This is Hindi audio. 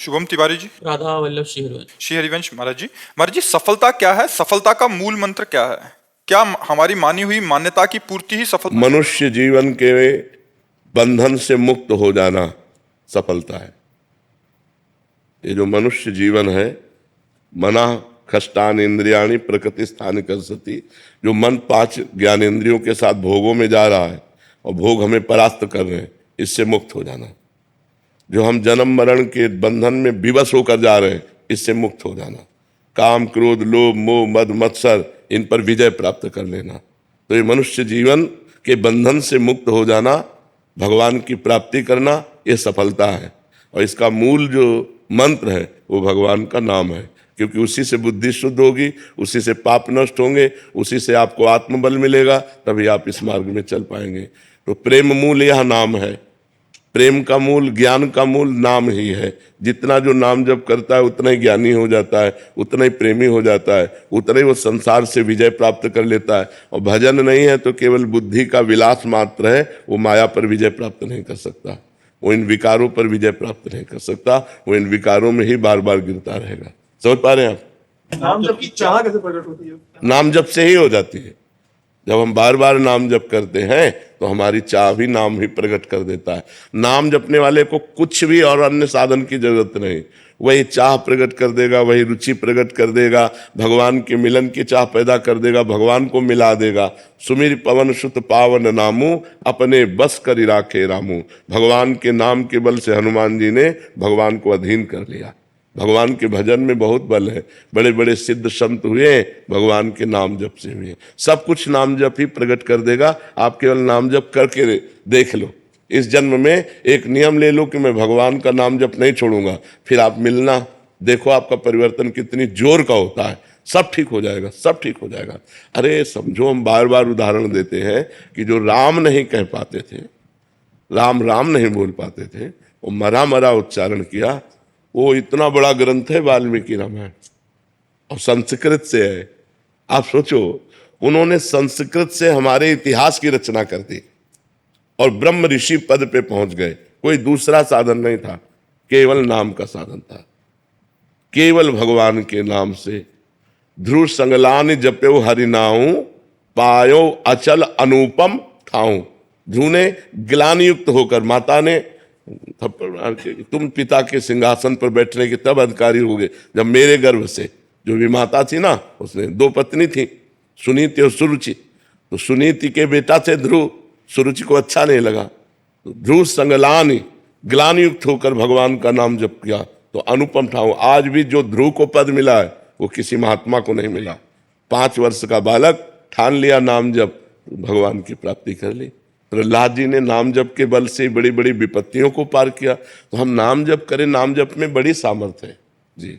शुभम तिवारी जी। राधा वल्लभ श्री श्री हरिवंश महाराज जी सफलता क्या है? सफलता का मूल मंत्र क्या है? क्या हमारी मानी हुई मान्यता की पूर्ति ही सफलता? मनुष्य जीवन के बंधन से मुक्त हो जाना सफलता है। ये जो मनुष्य जीवन है, मना खष्टान इंद्रियाणी प्रकृति स्थान कर्षति, जो मन 5 ज्ञानेंद्रियों के साथ भोगों में जा रहा है और भोग हमें परास्त कर रहे हैं, इससे मुक्त हो जाना। जो हम जन्म मरण के बंधन में विवश होकर जा रहे हैं, इससे मुक्त हो जाना। काम क्रोध लोभ मोह मद मत्सर, इन पर विजय प्राप्त कर लेना। तो ये मनुष्य जीवन के बंधन से मुक्त हो जाना, भगवान की प्राप्ति करना, ये सफलता है। और इसका मूल जो मंत्र है वो भगवान का नाम है, क्योंकि उसी से बुद्धि शुद्ध होगी, उसी से पाप नष्ट होंगे, उसी से आपको आत्मबल मिलेगा, तभी आप इस मार्ग में चल पाएंगे। तो प्रेम मूल यह नाम है। प्रेम का मूल, ज्ञान का मूल नाम ही है। जितना जो नाम जप करता है उतना ही ज्ञानी हो जाता है, उतना ही प्रेमी हो जाता है, उतना ही वो संसार से विजय प्राप्त कर लेता है। और भजन नहीं है तो केवल बुद्धि का विलास मात्र है, वो माया पर विजय प्राप्त नहीं कर सकता, वो इन विकारों पर विजय प्राप्त नहीं कर सकता, वो इन विकारों में ही बार बार गिरता रहेगा। समझ पा रहे हैं आप? नाम जप की चाह कैसे प्रकट होती है? नाम जप से ही हो जाती है। जब हम बार बार नाम जप करते हैं तो हमारी चाह भी नाम ही प्रकट कर देता है। नाम जपने वाले को कुछ भी और अन्य साधन की जरूरत नहीं, वही चाह प्रकट कर देगा, वही रुचि प्रकट कर देगा, भगवान के मिलन की चाह पैदा कर देगा, भगवान को मिला देगा। सुमिर पवन सुत पावन नामू, अपने बस करि राखे रामू। भगवान के नाम के बल से हनुमान जी ने भगवान को अधीन कर लिया। भगवान के भजन में बहुत बल है। बड़े बड़े सिद्ध संत हुए भगवान के नाम जप से हुए। सब कुछ नाम जप ही प्रकट कर देगा। आप केवल नाम जप करके देख लो। इस जन्म में एक नियम ले लो कि मैं भगवान का नाम जप नहीं छोड़ूंगा, फिर आप मिलना, देखो आपका परिवर्तन कितनी जोर का होता है। सब ठीक हो जाएगा, सब ठीक हो जाएगा। अरे समझो, हम बार बार उदाहरण देते हैं कि जो राम नहीं कह पाते थे, राम राम नहीं बोल पाते थे, वो मरा मरा उच्चारण किया। वो इतना बड़ा ग्रंथ है वाल्मीकि रामायण, और संस्कृत से है। आप सोचो, उन्होंने संस्कृत से हमारे इतिहास की रचना कर दी और ब्रह्म ऋषि पद पे पहुंच गए। कोई दूसरा साधन नहीं था, केवल नाम का साधन था। केवल भगवान के नाम से ध्रुव संगलान जप्यो हरिनाऊ, पायो अचल अनुपम ठाऊ। ध्रुव ने ग्लानि युक्त होकर, माता ने थप्पड़ मार के, तुम पिता के सिंहासन पर बैठने के तब अधिकारी हो गए जब मेरे गर्भ से, जो भी माता थी ना, उसने 2 पत्नी थी, सुनीति और सुरुचि। तो सुनीति के बेटा थे ध्रुव, सुरुचि को अच्छा नहीं लगा, तो ध्रुव संगलानि ग्लानि युक्त होकर भगवान का नाम जप किया, तो अनुपम ठाऊ। आज भी जो ध्रुव को पद मिला है वो किसी महात्मा को नहीं मिला। 5 वर्ष का बालक ठान लिया नाम जप, भगवान की प्राप्ति कर ली। प्रहलाद जी ने नाम जप के बल से बड़ी बड़ी विपत्तियों को पार किया। तो हम नाम जप करें, नाम जप में बड़ी सामर्थ्य है जी।